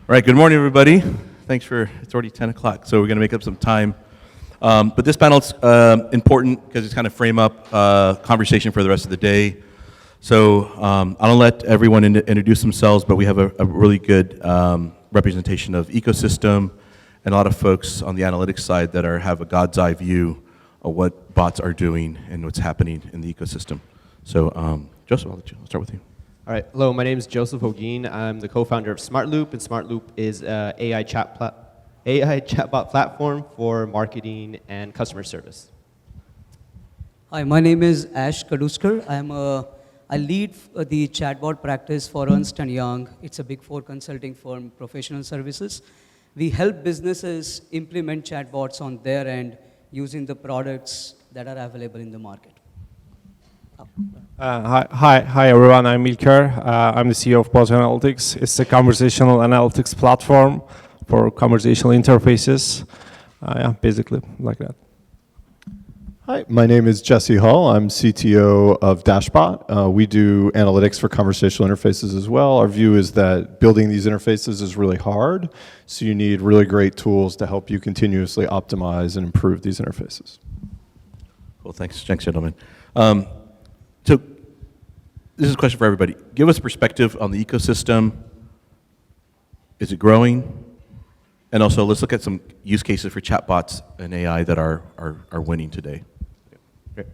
All right, good morning, everybody. Thanks it's already 10 o'clock, so we're going to make up some time. But this panel's important because it's kind of frame up conversation for the rest of the day. So I'll let everyone introduce themselves, but we have a really good representation of ecosystem and a lot of folks on the analytics side that have a God's eye view of what bots are doing and what's happening in the ecosystem. So Joseph, I'll start with you. All right, hello, my name is Joseph Hoguin. I'm the co-founder of SmartLoop, and SmartLoop is an AI chatbot platform for marketing and customer service. Hi, my name is Ash Kaduskar. I lead the chatbot practice for Ernst & Young. It's a Big Four consulting firm, professional services. We help businesses implement chatbots on their end using the products that are available in the market. Hi everyone, I'm Ilker. I'm the CEO of Bot Analytics. It's a conversational analytics platform for conversational interfaces. Basically like that. Hi, my name is Jesse Hull. I'm CTO of Dashbot. We do analytics for conversational interfaces as well. Our view is that building these interfaces is really hard, so you need really great tools to help you continuously optimize and improve these interfaces. Cool, thanks gentlemen. So this is a question for everybody. Give us perspective on the ecosystem. Is it growing? And also, let's look at some use cases for chatbots and AI that are winning today. Great.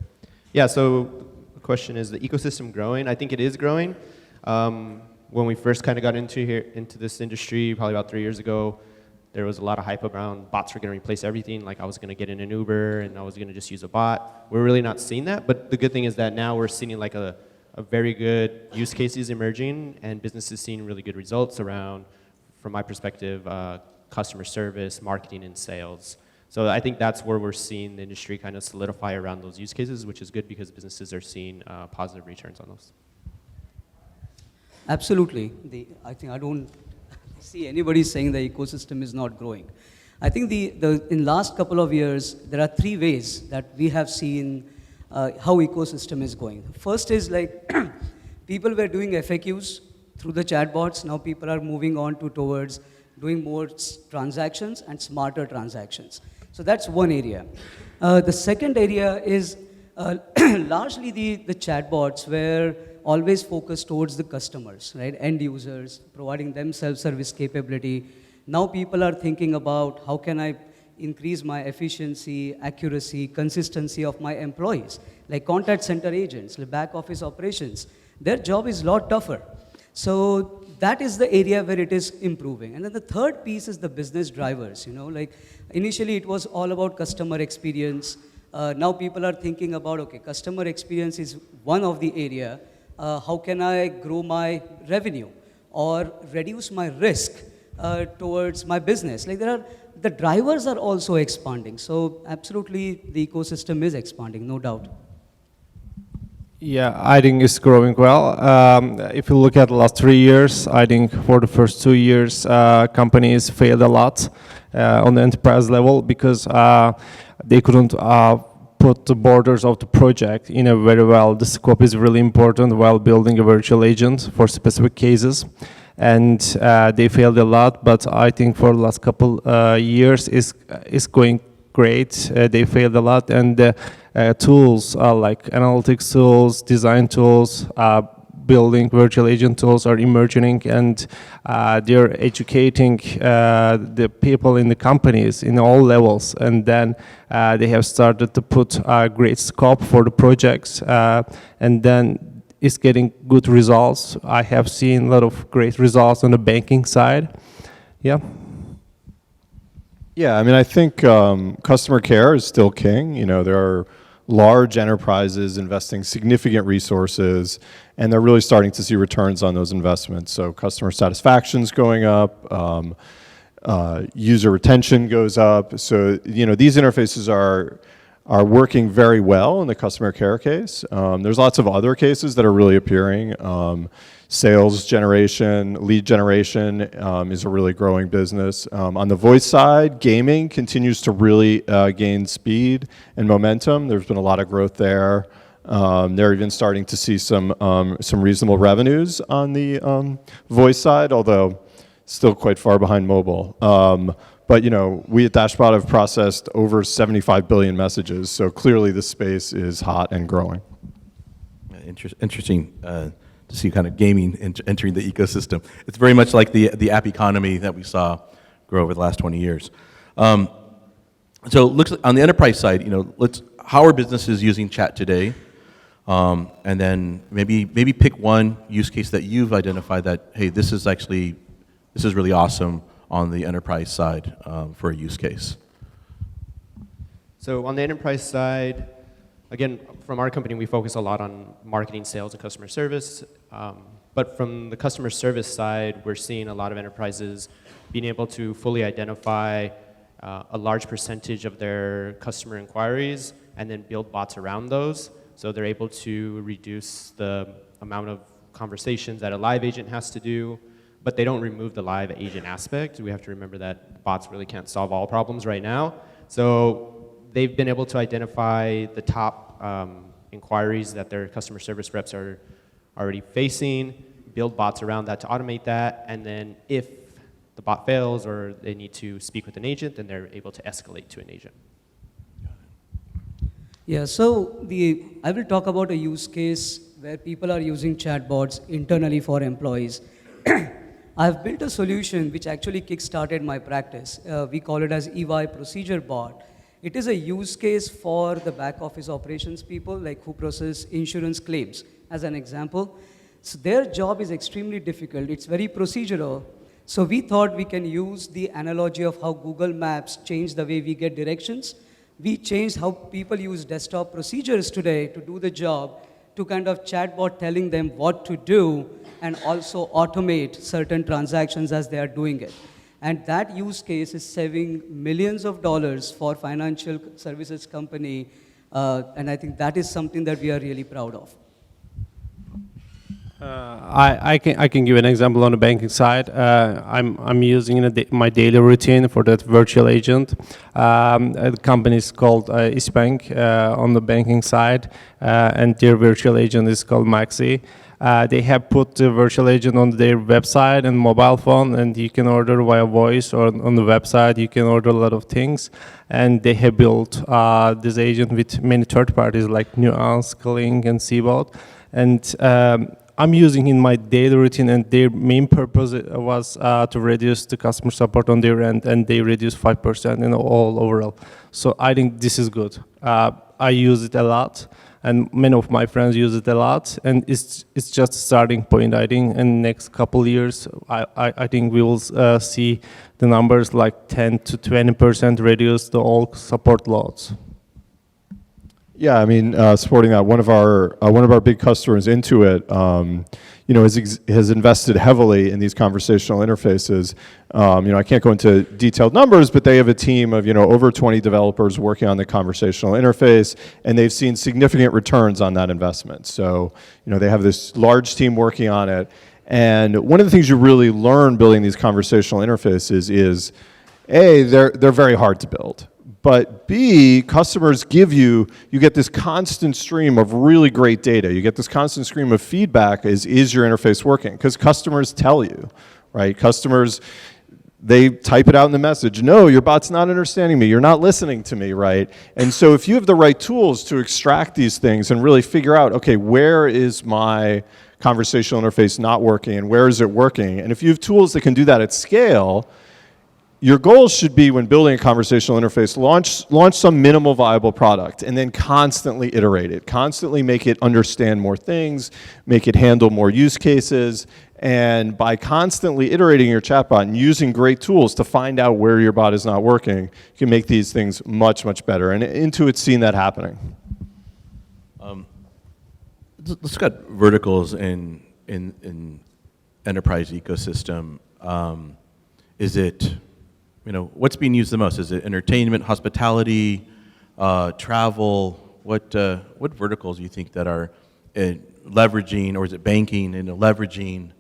Yeah, so the question is, the ecosystem growing? I think it is growing. When we first kind of got into this industry, probably about 3 years ago, there was a lot of hype around bots were going to replace everything. Like I was going to get in an Uber and I was going to just use a bot. We're really not seeing that. But the good thing is that now we're seeing like a very good use cases emerging and businesses seeing really good results around, from my perspective, customer service, marketing, and sales. So I think that's where we're seeing the industry kind of solidify around those use cases, which is good because businesses are seeing positive returns on those. Absolutely. I think I don't see anybody saying the ecosystem is not growing. I think in last couple of years, there are 3 ways that we have seen how ecosystem is going. First is like people were doing FAQs through the chatbots. Now people are moving on towards doing more transactions and smarter transactions. So that's one area. The second area is largely the chatbots were always focused towards the customers, right? End users, providing them self-service capability. Now people are thinking about how can I increase my efficiency, accuracy, consistency of my employees, like contact center agents, like back office operations. Their job is a lot tougher. So that is the area where it is improving. And then the third piece is the business drivers. Like initially it was all about customer experience. Now people are thinking about, okay, customer experience is one of the area. How can I grow my revenue or reduce my risk towards my business? Like the drivers are also expanding. So absolutely the ecosystem is expanding, no doubt. Yeah, I think it's growing well. If you look at the last 3 years, I think for the first 2 years, companies failed a lot on the enterprise level because they couldn't put the borders of the project in a very well. The scope is really important while building a virtual agent for specific cases. And they failed a lot, but I think for the last couple years is going great. They failed a lot, and tools like analytics tools, design tools, building virtual agent tools are emerging, and they're educating the people in the companies in all levels, and then they have started to put great scope for the projects, and then it's getting good results. I have seen a lot of great results on the banking side. Yeah. Yeah, I mean, I think customer care is still king. There are large enterprises investing significant resources, and they're really starting to see returns on those investments. So customer satisfaction's going up, user retention goes up. So these interfaces are working very well in the customer care case. There's lots of other cases that are really appearing. Sales generation, lead generation is a really growing business. On the voice side, gaming continues to really gain speed and momentum. There's been a lot of growth there. They're even starting to see some reasonable revenues on the voice side, although still quite far behind mobile. But we at Dashbot have processed over 75 billion messages, so clearly the space is hot and growing. Interesting to see kind of gaming entering the ecosystem. It's very much like the app economy that we saw grow over the last 20 years. So looks on the enterprise side, how are businesses using chat today? And then maybe pick one use case that you've identified that, hey, this is really awesome on the enterprise side for a use case. So on the enterprise side, again, from our company, we focus a lot on marketing, sales, and customer service. But from the customer service side, we're seeing a lot of enterprises being able to fully identify a large percentage of their customer inquiries and then build bots around those. So they're able to reduce the amount of conversations that a live agent has to do, but they don't remove the live agent aspect. We have to remember that bots really can't solve all problems right now. So they've been able to identify the top inquiries that their customer service reps are already facing, build bots around that to automate that, and then if the bot fails or they need to speak with an agent, then they're able to escalate to an agent. Yeah, so I will talk about a use case where people are using chatbots internally for employees. I've built a solution which actually kickstarted my practice. We call it as EY Procedure Bot. It is a use case for the back office operations people, like who process insurance claims, as an example. So their job is extremely difficult. It's very procedural. So we thought we can use the analogy of how Google Maps changed the way we get directions. We changed how people use desktop procedures today to do the job to kind of chatbot telling them what to do and also automate certain transactions as they are doing it. And that use case is saving millions of dollars for financial services company, and I think that is something that we are really proud of. I can give an example on the banking side. I'm using in my daily routine for that virtual agent. The company is called Isbank on the banking side, and their virtual agent is called Maxi. They have put the virtual agent on their website and mobile phone, and you can order via voice, or on the website you can order a lot of things. And they have built this agent with many third parties like Nuance, Kling, and Chatbot. And I'm using in my daily routine, and their main purpose was to reduce the customer support on their end, and they reduce 5% in all overall. So I think this is good. I use it a lot, and many of my friends use it a lot, and it's just a starting point. I think in the next couple of years, I think we will see the numbers like 10 to 20% reduce the all support loads. Yeah, I mean, supporting that, one of our big customers, Intuit, has invested heavily in these conversational interfaces. I can't go into detailed numbers, but they have a team of over 20 developers working on the conversational interface, and they've seen significant returns on that investment. So they have this large team working on it, and one of the things you really learn building these conversational interfaces is, A, they're very hard to build. But B, customers you get this constant stream of really great data. You get this constant stream of feedback, is your interface working? Because customers tell you, right? Customers, they type it out in the message, no, your bot's not understanding me, you're not listening to me, right? And so if you have the right tools to extract these things and really figure out, okay, where is my conversational interface not working and where is it working? And if you have tools that can do that at scale, your goals should be, when building a conversational interface, launch some minimal viable product and then constantly iterate it, constantly make it understand more things, make it handle more use cases, and by constantly iterating your chatbot and using great tools to find out where your bot is not working, you can make these things much, much better. And Intuit's seen that happening. Let's look at verticals in enterprise ecosystem. Is it what's being used the most? Is it entertainment, hospitality, travel? What verticals do you think that are leveraging, or is it banking and leveraging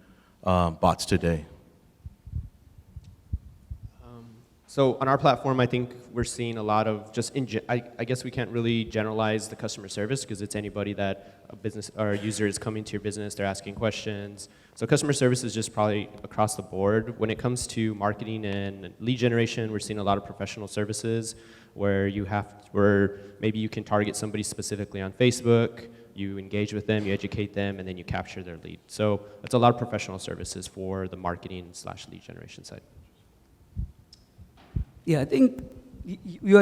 bots today? So on our platform, I think we're seeing a lot of just I guess we can't really generalize the customer service because it's anybody that a business or a user is coming to your business, they're asking questions. So customer service is just probably across the board. When it comes to marketing and lead generation, we're seeing a lot of professional services where maybe you can target somebody specifically on Facebook, you engage with them, you educate them, and then you capture their lead. So it's a lot of professional services for the marketing / lead generation side. Yeah, I think you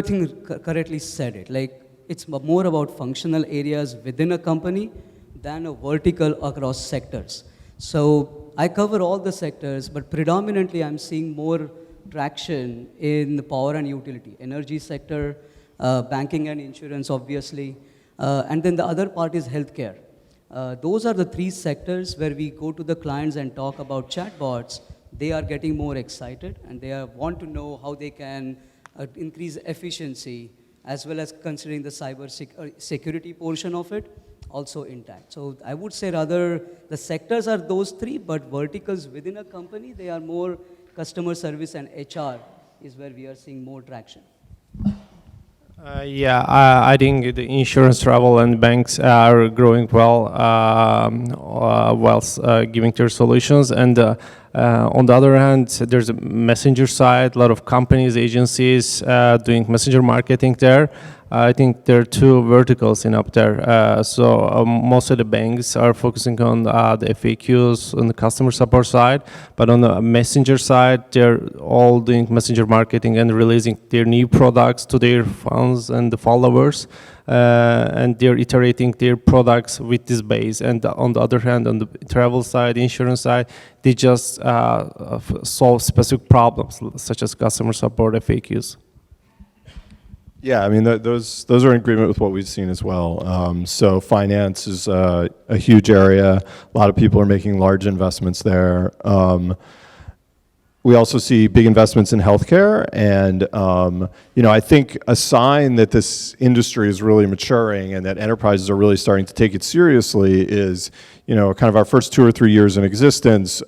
correctly said it. Like, it's more about functional areas within a company than a vertical across sectors. So I cover all the sectors, but predominantly I'm seeing more traction in the power and utility, energy sector, banking and insurance, obviously, and then the other part is healthcare. Those are the three sectors where we go to the clients and talk about chatbots. They are getting more excited and they want to know how they can increase efficiency as well as considering the cyber security portion of it also intact. So I would say rather the sectors are those three, but verticals within a company, they are more customer service and HR is where we are seeing more traction. Yeah, I think the insurance, travel, and banks are growing well whilst giving their solutions. And on the other hand, there's a messenger side, a lot of companies, agencies doing messenger marketing there. I think there are two verticals in up there. So most of the banks are focusing on the FAQs on the customer support side, but on the messenger side, they're all doing messenger marketing and releasing their new products to their fans and the followers, and they're iterating their products with this base. And on the other hand, on the travel side, insurance side, they just solve specific problems such as customer support FAQs. Yeah, I mean, those are in agreement with what we've seen as well. So finance is a huge area. A lot of people are making large investments there. We also see big investments in healthcare, and I think a sign that this industry is really maturing and that enterprises are really starting to take it seriously is, kind of our first 2 or 3 years in existence.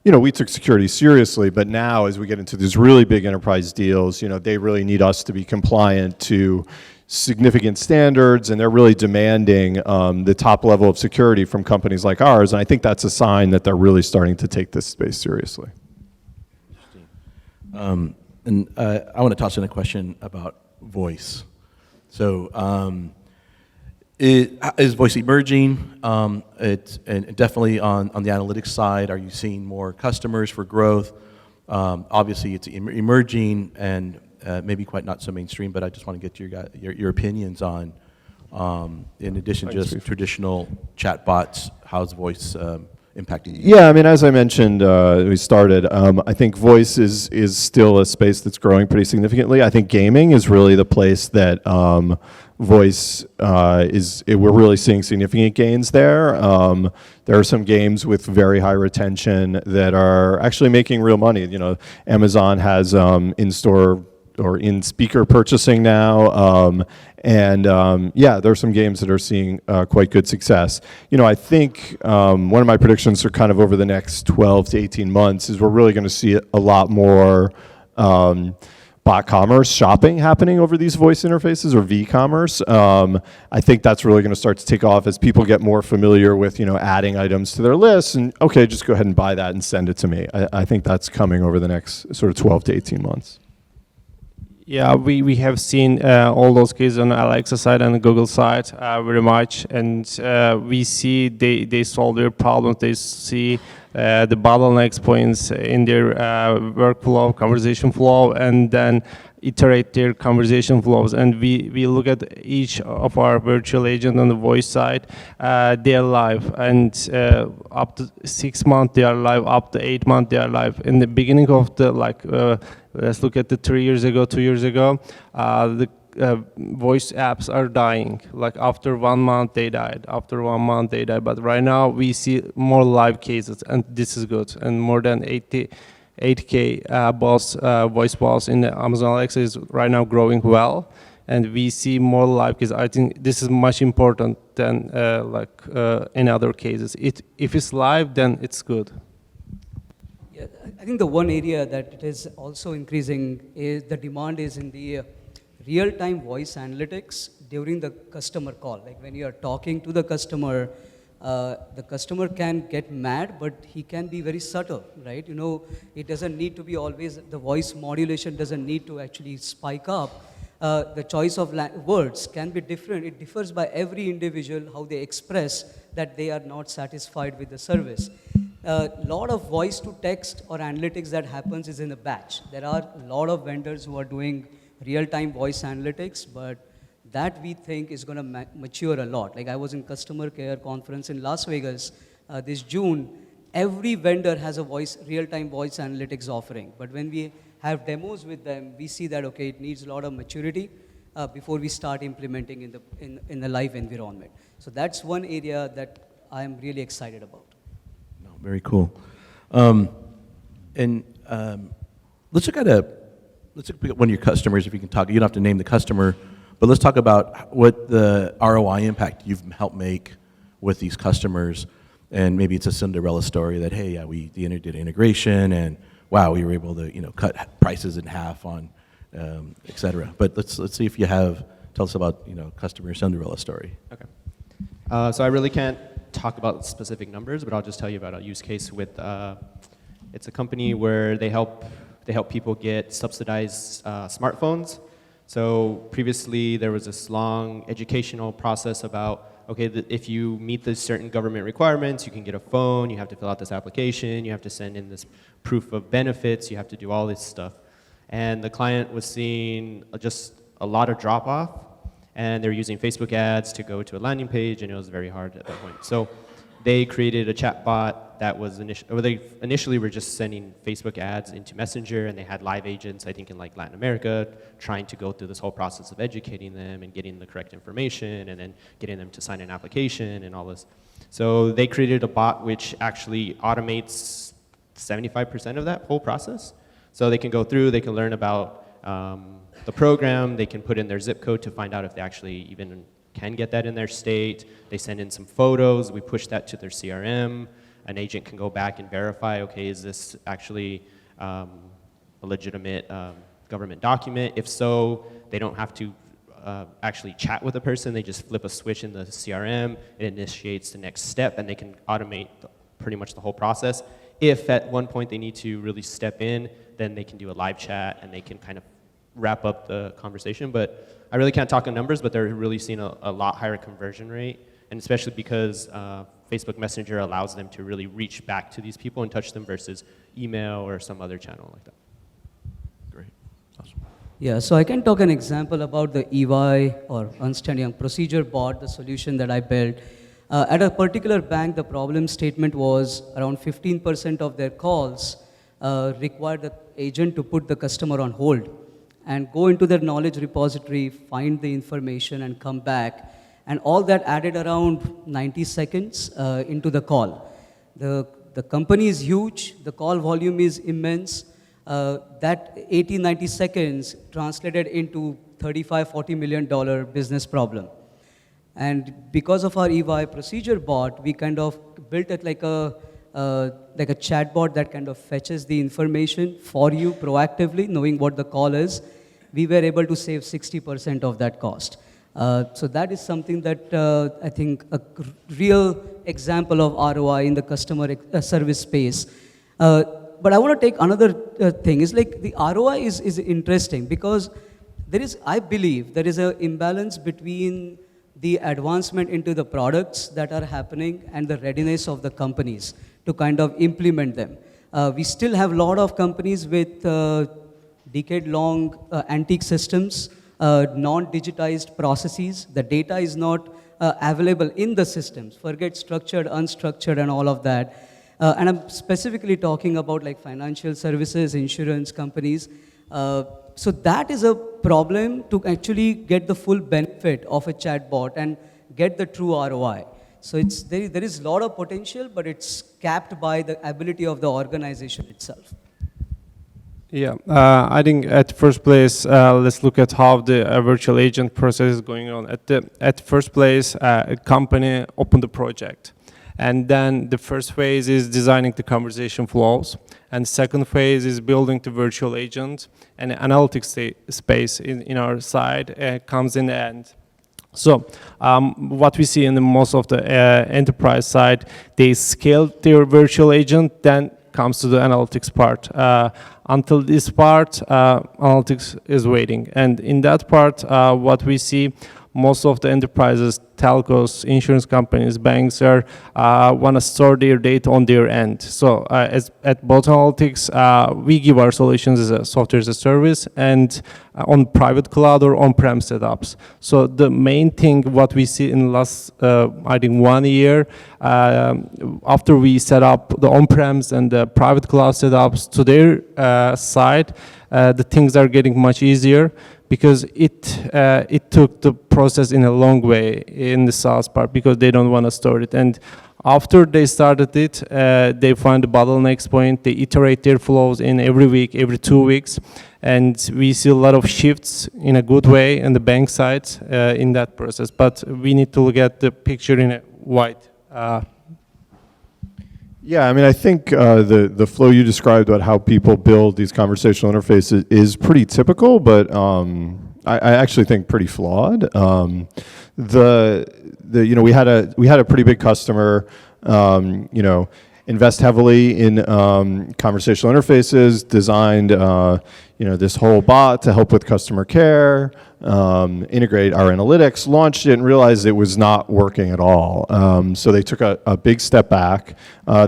We took security seriously, but now as we get into these really big enterprise deals, they really need us to be compliant to significant standards, and they're really demanding the top level of security from companies like ours. And I think that's a sign that they're really starting to take this space seriously. And I want to toss in a question about voice. So is voice emerging? And definitely on the analytics side, are you seeing more customers for growth? Obviously, it's emerging and maybe quite not so mainstream, but I just want to get your opinions on, in addition to just traditional chatbots, how's voice impacting you? Yeah, I mean, as I mentioned, we started, I think voice is still a space that's growing pretty significantly. I think gaming is really the place that voice we're really seeing significant gains there. There are some games with very high retention that are actually making real money. Amazon has in-store or in-speaker purchasing now. Yeah, there are some games that are seeing quite good success. I think one of my predictions for kind of over the next 12 to 18 months is we're really going to see a lot more bot commerce shopping happening over these voice interfaces, or v-commerce. I think that's really going to start to take off as people get more familiar with adding items to their lists, and okay, just go ahead and buy that and send it to me. I think that's coming over the next sort of 12 to 18 months. Yeah, we have seen all those cases on Alexa side and the Google side very much, and we see they solve their problems. They see the bottlenecks points in their workflow, conversation flow, and then iterate their conversation flows. And we look at each of our virtual agent on the voice side. They are live, and up to 6 months they are live, up to 8 months they are live. In the beginning of the let's look at the 3 years ago, 2 years ago, the voice apps are dying. Like after 1 month they died, after 1 month they died. But right now we see more live cases, and this is good. And more than 8K voice bots in the Amazon Alexa is right now growing well, and we see more live cases. I think this is much important than in other cases. If it's live, then it's good. Yeah, I think the one area that it is also increasing is the demand is in the real-time voice analytics during the customer call. Like when you are talking to the customer can get mad, but he can be very subtle, right? You know, it doesn't need to be always, the voice modulation doesn't need to actually spike up. The choice of words can be different. It differs by every individual, how they express that they are not satisfied with the service. A lot of voice to text or analytics that happens is in a batch. There are a lot of vendors who are doing real-time voice analytics, but that we think is going to mature a lot. Like I was in customer care conference in Las Vegas this June. Every vendor has a real-time voice analytics offering. But when we have demos with them, we see that, okay, it needs a lot of maturity before we start implementing in the live environment. So that's one area that I'm really excited about. No, very cool. Let's look at one of your customers, if you can talk. You don't have to name the customer, but let's talk about what the ROI impact you've helped make with these customers. And maybe it's a Cinderella story that, hey, yeah, we did integration, and wow, we were able to cut prices in half on, et cetera. But let's see if you tell us about customer Cinderella story. Okay. So I really can't talk about specific numbers, but I'll just tell you about a use case with. It's a company where they help people get subsidized smartphones. So previously there was this long educational process about, okay, if you meet the certain government requirements, you can get a phone, you have to fill out this application, you have to send in this proof of benefits, you have to do all this stuff. And the client was seeing just a lot of drop off, and they were using Facebook ads to go to a landing page, and it was very hard at that point. So they created a chatbot that was they initially were just sending Facebook ads into Messenger, and they had live agents, I think in like Latin America, trying to go through this whole process of educating them and getting the correct information and then getting them to sign an application and all this. So they created a bot which actually automates 75% of that whole process. So they can go through, they can learn about the program, they can put in their zip code to find out if they actually even can get that in their state. They send in some photos, we push that to their CRM. An agent can go back and verify, okay, is this actually a legitimate government document? If so, they don't have to actually chat with the person, they just flip a switch in the CRM, it initiates the next step, and they can automate pretty much the whole process. If at one point they need to really step in, then they can do a live chat and they can kind of wrap up the conversation. But I really can't talk in numbers, but they're really seeing a lot higher conversion rate, and especially because Facebook Messenger allows them to really reach back to these people and touch them versus email or some other channel like that. Great, awesome. Yeah, so I can talk an example about the EY or Understanding Procedure Bot, the solution that I built. At a particular bank, the problem statement was around 15% of their calls required the agent to put the customer on hold and go into their knowledge repository, find the information, and come back. And all that added around 90 seconds into the call. The company is huge, the call volume is immense. That 80, 90 seconds translated into $35-40 million business problem. And because of our EY procedure bot, we kind of built it like a chatbot that kind of fetches the information for you proactively, knowing what the call is. We were able to save 60% of that cost. So that is something that I think a real example of ROI in the customer service space. But I want to take another thing. Is like the ROI is interesting because I believe there is an imbalance between the advancement into the products that are happening and the readiness of the companies to kind of implement them. We still have a lot of companies with decade-long antique systems, non-digitized processes. The data is not available in the systems. Forget structured, unstructured, and all of that. And I'm specifically talking about like financial services, insurance companies. So that is a problem to actually get the full benefit of a chatbot and get the true ROI. So there is a lot of potential, but it's capped by the ability of the organization itself. Yeah, I think at first place, let's look at how the virtual agent process is going on. At first place, a company opened the project. And then the first phase is designing the conversation flows. And the second phase is building the virtual agent. And analytics space in our side comes in the end. So what we see in the most of the enterprise side, they scale their virtual agent, then comes to the analytics part. Until this part, analytics is waiting. And in that part, what we see, most of the enterprises, telcos, insurance companies, banks are want to store their data on their end. So at Bot Analytics, we give our solutions as a software as a service and on private cloud or on-prem setups. So the main thing what we see in the last, I think 1 year, after we set up the on-prems and the private cloud setups to their side, the things are getting much easier, because it took the process in a long way in the SaaS part, because they don't want to store it. And after they started it, they find the bottlenecks point, they iterate their flows in every week, every 2 weeks, and we see a lot of shifts in a good way in the bank side in that process. But we need to look at the picture in a wide. Yeah, I mean, I think the flow you described about how people build these conversational interfaces is pretty typical, but I actually think pretty flawed. You know, we had a pretty big customer, you know, invest heavily in conversational interfaces, designed you know, this whole bot to help with customer care, integrate our analytics, launched it and realized it was not working at all. So they took a big step back.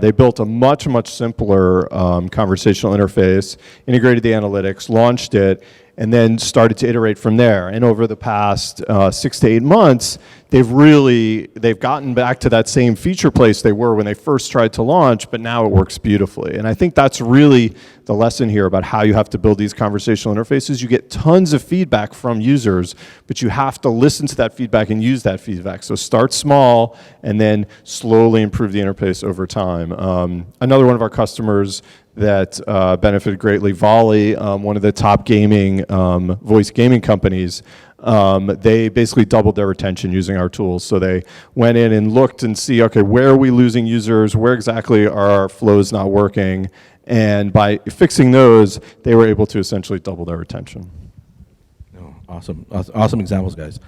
They built a much simpler conversational interface, integrated the analytics, launched it, and then started to iterate from there. And over the past 6 to 8 months, they've gotten back to that same feature place they were when they first tried to launch, but now it works beautifully. And I think that's really the lesson here about how you have to build these conversational interfaces. You get tons of feedback from users, but you have to listen to that feedback and use that feedback. So start small and then slowly improve the interface over time. Another one of our customers that benefited greatly, Volley, one of the top gaming, voice gaming companies, they basically doubled their retention using our tools. So they went in and looked and see, okay, where are we losing users? Where exactly are our flows not working? And by fixing those, they were able to essentially double their retention. Oh, awesome examples, guys.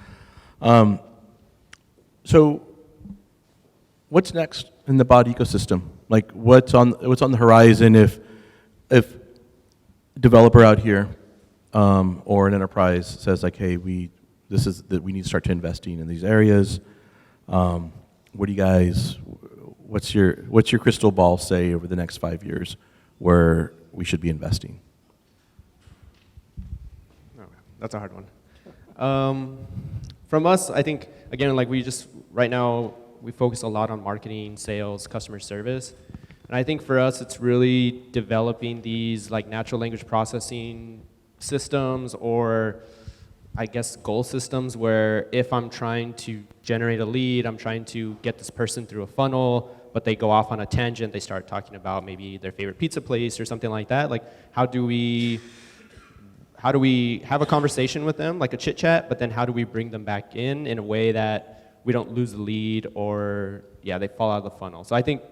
So what's next in the bot ecosystem? Like what's on the horizon if a developer out here or an enterprise says like, hey, we need to start to investing in these areas. What do you guys, what's your crystal ball say over the next 5 years where we should be investing? That's a hard one. From us, I think, again, like right now, we focus a lot on marketing, sales, customer service. And I think for us, it's really developing these like natural language processing systems, or I guess goal systems, where if I'm trying to generate a lead, I'm trying to get this person through a funnel, but they go off on a tangent, they start talking about maybe their favorite pizza place or something like that. Like, how do we have a conversation with them, like a chit chat, but then how do we bring them back in a way that we don't lose the lead, or they fall out of the funnel. So I think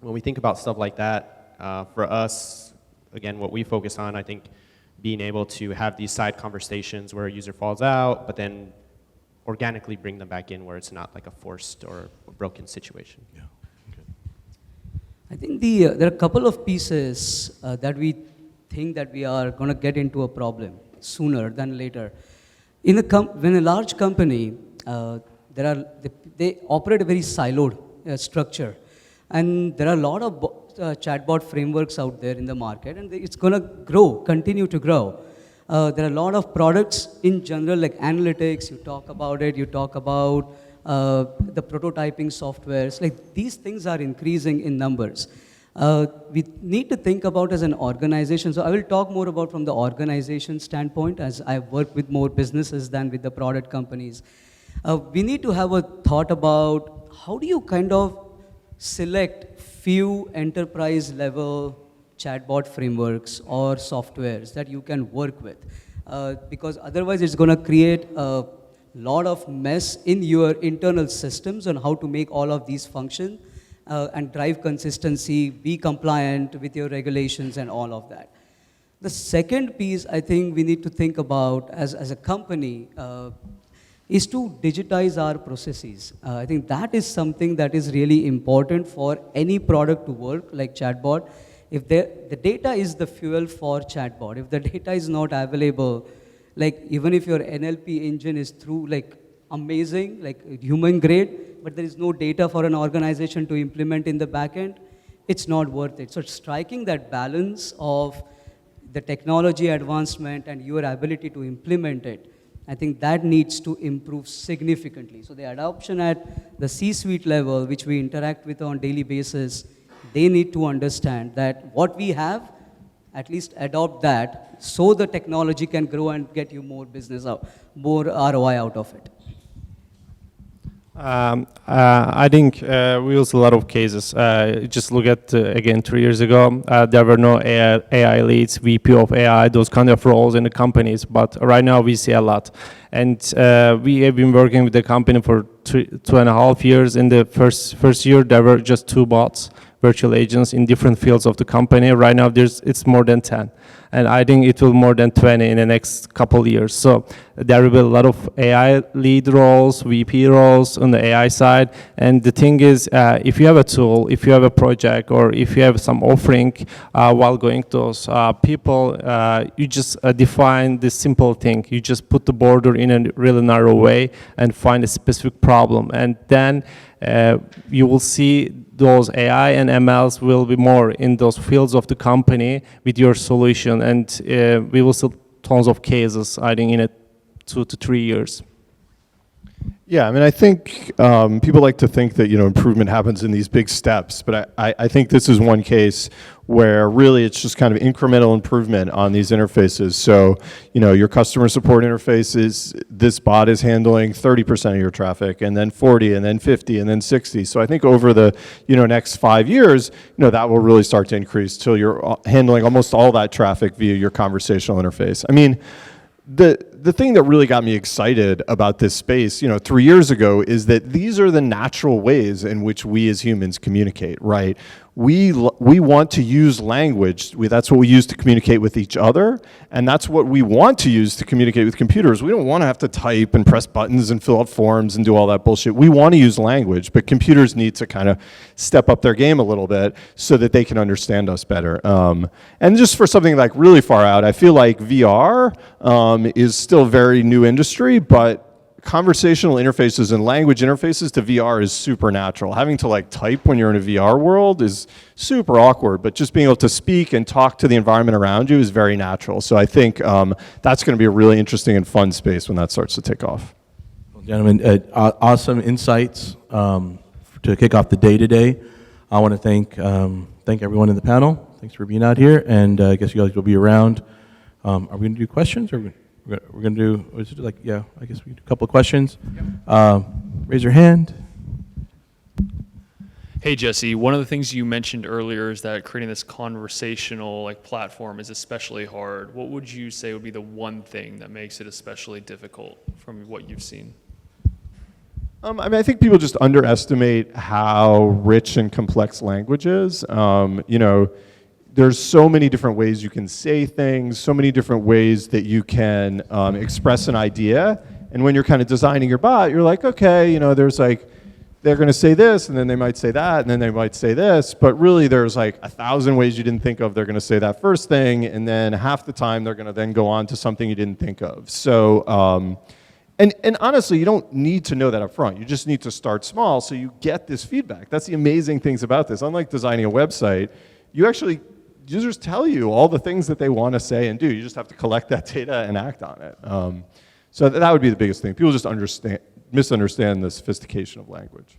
when we think about stuff like that, for us, again, what we focus on, I think being able to have these side conversations where a user falls out, but then organically bring them back in where it's not like a forced or a broken situation. Yeah. Okay. I think there are a couple of pieces that we think that we are going to get into a problem sooner than later. When a large company, they operate a very siloed structure, and there are a lot of chatbot frameworks out there in the market, and it's going to continue to grow. There are a lot of products in general, like analytics, you talk about the prototyping softwares, like these things are increasing in numbers. We need to think about as an organization, so I will talk more about from the organization standpoint, as I work with more businesses than with the product companies. We need to have a thought about how do you kind of select few enterprise level chatbot frameworks or softwares that you can work with, because otherwise it's going to create a lot of mess in your internal systems on how to make all of these function. and drive consistency, be compliant with your regulations and all of that. The second piece I think we need to think about as a company is to digitize our processes. I think that is something that is really important for any product to work, like Chatbot. If the data is the fuel for Chatbot, if the data is not available, like even if your NLP engine is through like amazing, like human grade, but there is no data for an organization to implement in the backend, it's not worth it. So striking that balance of the technology advancement and your ability to implement it, I think that needs to improve significantly. So the adoption at the C-suite level, which we interact with on a daily basis, they need to understand that what we have, at least adopt that so the technology can grow and get you more business out, more ROI out of it. I think we use a lot of cases. Just look at, again, 3 years ago, there were no AI leads, VP of AI, those kind of roles in the companies. But right now we see a lot. And we have been working with the company for 2.5 years. In the first year, there were just 2 bots, virtual agents in different fields of the company. Right now, it's more than 10. And I think it will more than 20 in the next couple years. So there will be a lot of AI lead roles, VP roles on the AI side. And the thing is, if you have a tool, if you have a project, or if you have some offering while going to those people, you just define this simple thing. You just put the border in a really narrow way and find a specific problem. And then you will see those AI and MLs will be more in those fields of the company with your solution, and we will see tons of cases, I think, in 2 to 3 years. Yeah, I mean, I think people like to think that, improvement happens in these big steps, but I think this is one case where really it's just kind of incremental improvement on these interfaces. So, your customer support interfaces, this bot is handling 30% of your traffic, and then 40, and then 50, and then 60. So I think over the, next 5 years, that will really start to increase till you're handling almost all that traffic via your conversational interface. I mean, the thing that really got me excited about this space, 3 years ago, is that these are the natural ways in which we as humans communicate, right? We want to use language. That's what we use to communicate with each other, and that's what we want to use to communicate with computers. We don't want to have to type and press buttons and fill out forms and do all that bullshit. We want to use language, but computers need to kind of step up their game a little bit so that they can understand us better. And just for something like really far out, I feel like VR is still a very new industry, but conversational interfaces and language interfaces to VR is super natural. Having to type when you're in a VR world is super awkward, but just being able to speak and talk to the environment around you is very natural. So I think that's going to be a really interesting and fun space when that starts to take off. Well, gentlemen, awesome insights to kick off the day today. I want to thank everyone in the panel. Thanks for being out here, and I guess you guys will be around. Are we going to do questions, or we're going to do, I guess we do a couple of questions. Yep. Raise your hand. Hey, Jesse, one of the things you mentioned earlier is that creating this conversational platform is especially hard. What would you say would be the one thing that makes it especially difficult from what you've seen? I mean, I think people just underestimate how rich and complex language is. There's so many different ways you can say things, so many different ways that you can express an idea. And when you're kind of designing your bot, you're like, okay, there's they're going to say this, and then they might say that, and then they might say this. But really, there's 1,000 ways you didn't think of. They're going to say that first thing, and then half the time they're going to then go on to something you didn't think of. So, and honestly, you don't need to know that up front. You just need to start small so you get this feedback. That's the amazing things about this. Unlike designing a website, users tell you all the things that they want to say and do. You just have to collect that data and act on it. So that would be the biggest thing. People just misunderstand the sophistication of language.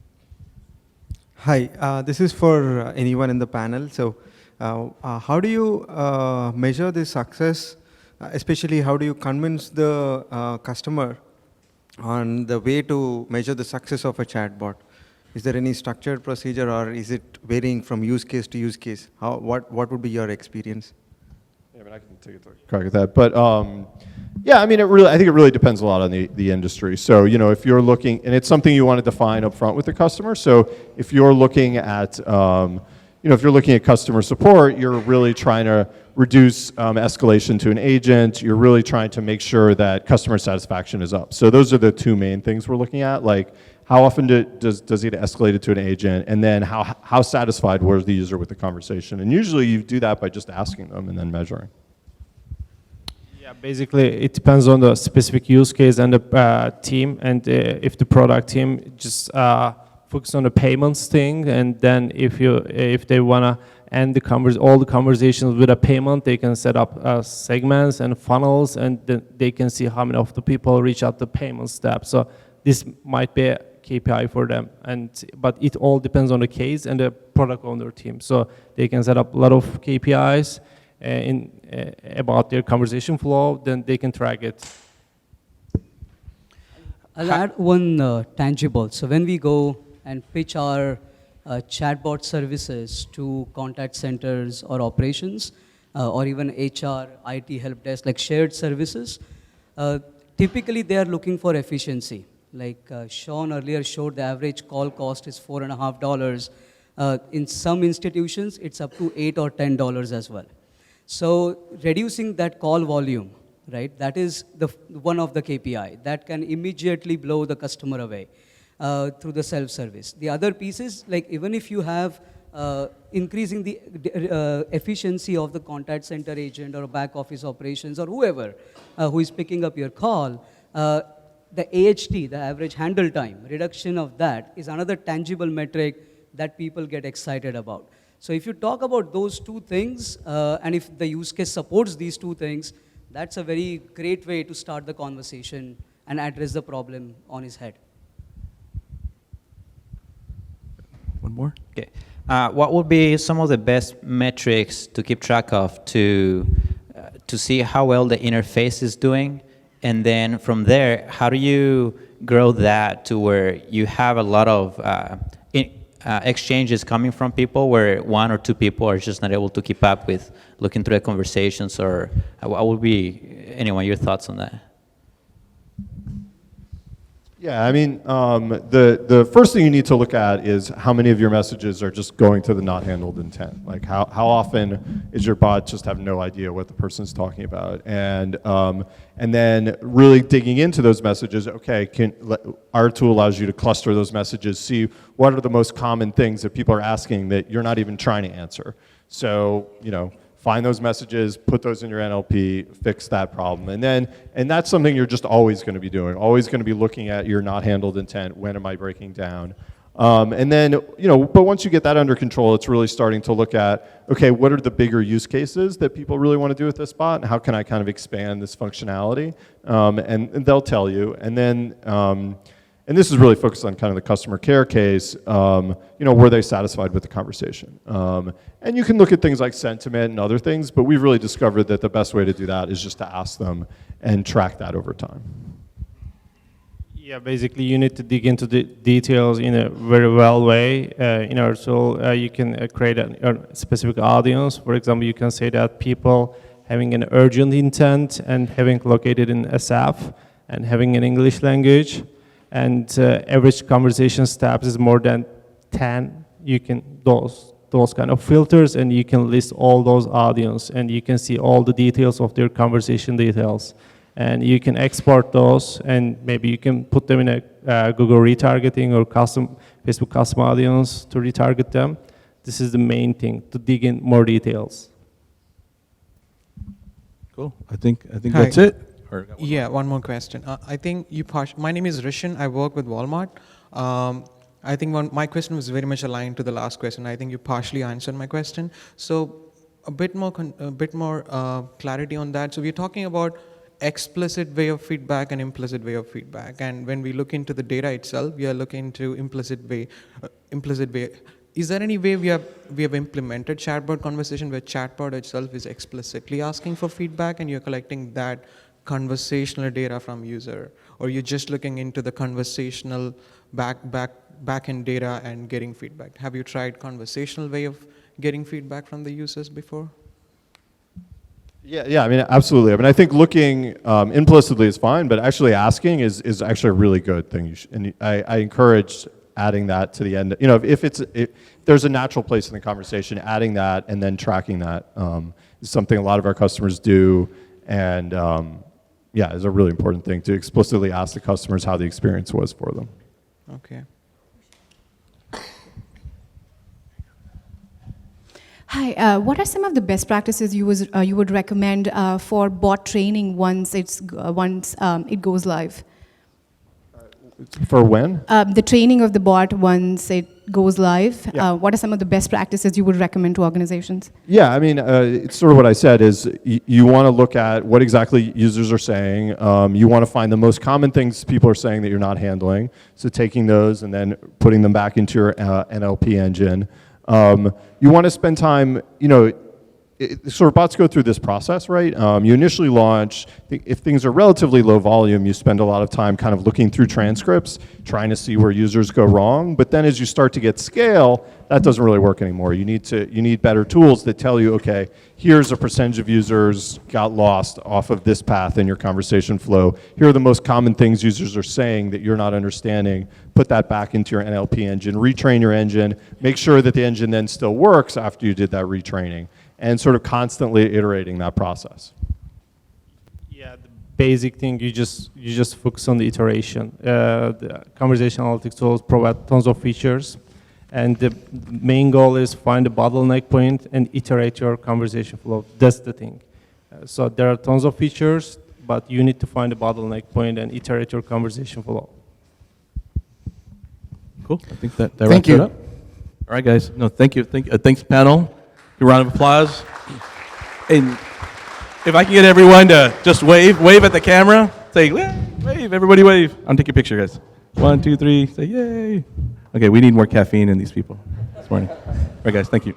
Hi, this is for anyone in the panel. So how do you measure the success, especially how do you convince the customer on the way to measure the success of a chatbot? Is there any structured procedure, or is it varying from use case to use case? What would be your experience? Yeah, I mean, I can take a crack at that. But Yeah, I mean, I think it really depends a lot on the industry. So, if you're looking, and it's something you want to define up front with the customer. So, if you're looking at, if you're looking at customer support, you're really trying to reduce escalation to an agent. You're really trying to make sure that customer satisfaction is up. So, those are the two main things we're looking at. Like, how often does it escalate it to an agent, and then how satisfied was the user with the conversation? And usually, you do that by just asking them and then measuring. Yeah, basically it depends on the specific use case and the team, and if the product team just focus on the payments thing, and then if they wanna end all the conversations with a payment, they can set up segments and funnels, and then they can see how many of the people reach out the payment step. So this might be a KPI for them, but it all depends on the case and the product owner team. So they can set up a lot of KPIs about their conversation flow, then they can track it. I'll add one tangible. So when we go and pitch our chatbot services to contact centers or operations, or even HR, IT help desk, like shared services, typically they are looking for efficiency. Like Sean earlier showed, the average call cost is $4.50. In some institutions, it's up to $8 or $10 as well. So reducing that call volume, right, that is one of the KPI that can immediately blow the customer away through the self-service. The other piece is, like, even if you have increasing the efficiency of the contact center agent or back office operations or whoever who is picking up your call, the AHT, the average handle time, reduction of that is another tangible metric that people get excited about. So if you talk about those two things, and if the use case supports these two things, that's a very great way to start the conversation and address the problem on his head. One more? Okay. What would be some of the best metrics to keep track of to see how well the interface is doing? And then from there, how do you grow that to where you have a lot of exchanges coming from people where one or two people are just not able to keep up with looking through the conversations? Or what would be, anyway, your thoughts on that? Yeah, I mean, the first thing you need to look at is how many of your messages are just going to the not handled intent. Like how often is your bot just have no idea what the person's talking about? And then really digging into those messages, okay, our tool allows you to cluster those messages, see what are the most common things that people are asking that you're not even trying to answer. So, find those messages, put those in your NLP, fix that problem. And that's something you're just always going to be doing, always going to be looking at your not handled intent, when am I breaking down? And then, but once you get that under control, it's really starting to look at, okay, what are the bigger use cases that people really want to do with this bot, and how can I kind of expand this functionality? And they'll tell you. And then, and this is really focused on kind of the customer care case, were they satisfied with the conversation? And you can look at things like sentiment and other things, but we've really discovered that the best way to do that is just to ask them and track that over time. Yeah, basically you need to dig into the details in a very well way. In our tool, you can create a specific audience. For example, you can say that people having an urgent intent and having located in SF and having an English language, and average conversation steps is more than 10. You can those kind of filters, and you can list all those audience, and you can see all the details of their conversation details. And you can export those, and maybe you can put them in a Google retargeting or Facebook custom audience to retarget them. This is the main thing, to dig in more details. Cool. I think Hi. that's it. Yeah, one more question. I think my name is Rishan. I work with Walmart. I think my question was very much aligned to the last question. I think you partially answered my question. So a bit more clarity on that. So we're talking about explicit way of feedback and implicit way of feedback. And when we look into the data itself, we are looking into implicit way. Is there any way we have implemented chatbot conversation where chatbot itself is explicitly asking for feedback and you're collecting that conversational data from user, or you're just looking into the conversational back-end data and getting feedback? Have you tried conversational way of getting feedback from the users before? Yeah, I mean, absolutely. I mean, I think looking implicitly is fine, but actually asking is actually a really good thing. And I encourage adding that to the end. You know, if there's a natural place in the conversation, adding that and then tracking that is something a lot of our customers do, and yeah, is a really important thing to explicitly ask the customers how the experience was for them. Okay. Hi, what are some of the best practices you would recommend for bot training once it goes live? For when? The training of the bot once it goes live. Yeah. What are some of the best practices you would recommend to organizations? Yeah, I mean, it's sort of what I said is you want to look at what exactly users are saying. You want to find the most common things people are saying that you're not handling. So taking those and then putting them back into your NLP engine. You want to spend time, you know, sort of bots go through this process, right? You initially launch, if things are relatively low volume, you spend a lot of time kind of looking through transcripts, trying to see where users go wrong. But then as you start to get scale, that doesn't really work anymore. You need better tools that tell you, okay, here's a percentage of users got lost off of this path in your conversation flow. Here are the most common things users are saying that you're not understanding. Put that back into your NLP engine, retrain your engine, make sure that the engine then still works after you did that retraining, and sort of constantly iterating that process. Yeah, the basic thing, you just focus on the iteration. The conversational analytics tools provide tons of features, and the main goal is find a bottleneck point and iterate your conversation flow. That's the thing. So there are tons of features, but you need to find a bottleneck point and iterate your conversation flow. Cool. I think that wraps it up. All right, guys. No, thank you. Thanks, panel. A round of applause. And if I can get everyone to just wave at the camera, say, wave, everybody wave. I'll take your picture, guys. 1, 2, 3, say yay. Okay, we need more caffeine in these people this morning. All right, guys, thank you.